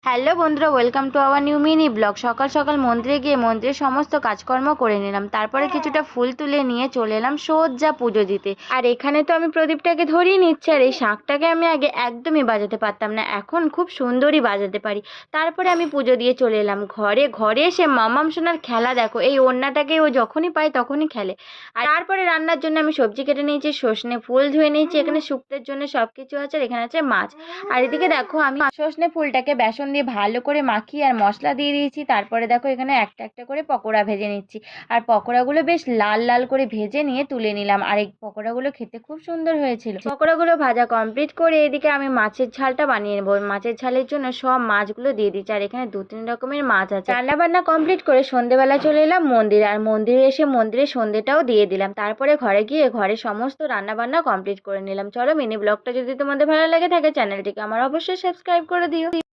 Hello বন্ধুরা, welcome to our new mini blog. সকাল সকাল মন্দিরে গিয়ে মন্দিরের সমস্ত কাজকর্ম করে নিলাম, তারপরে কিছুটা ফুল তুলে নিয়ে চলে এলাম সোজা পুজো দিতে। আর এখানে তো আমি প্রদীপটাকে ধরিয়ে নিচ্ছি, আর এই শাঁখটাকে আমি আগে একদমই বাজাতে পারতাম না, এখন খুব সুন্দরই বাজাতে পারি। তারপরে আমি পুজো দিয়ে চলে এলাম ঘরে। ঘরে এসে মামাম সোনার খেলা দেখো, এই ওড়নাটাকে ও যখনই পায় তখনই খেলে। আর তারপরে রান্নার জন্য আমি সবজি কেটে নিয়েছি, সর্ষে ফুল ধুয়ে নিয়েছি, এখানে শুক্তের জন্য সব কিছু আছে, আর এখানে আছে মাছ। আর এদিকে দেখো আমি সর্ষে ফুলটাকে বেসন দিয়ে ভালো করে মাখিয়ে আর মশলা দিয়ে দিয়েছি। তারপরে দেখো এখানে একটা একটা করে পকোড়া ভেজে নিচ্ছি, আর পকোড়াগুলো বেশ লাল লাল করে ভেজে নিয়ে তুলে নিলাম। আর এই পকোড়াগুলো খেতে খুব সুন্দর হয়েছিল। পকোড়াগুলো ভাজা কমপ্লিট করে এদিকে আমি মাছের ঝালটা বানিয়ে নেবো। মাছের ঝালের জন্য সব মাছগুলো দিয়ে দিচ্ছি, আর এখানে 2-3 রকমের মাছ আছে। রান্না বান্না কমপ্লিট করে সন্ধেবেলা চলে এলাম মন্দিরে, আর মন্দিরে এসে মন্দিরে সন্ধেটাও দিয়ে দিলাম। তারপরে ঘরে গিয়ে ঘরে সমস্ত রান্না বান্না কমপ্লিট করে নিলাম। চলো, মিনি ব্লগটা যদি তোমাদের ভালো লাগে থাকে চ্যানেলটিকে আমার অবশ্যই সাবস্ক্রাইব করে দিও।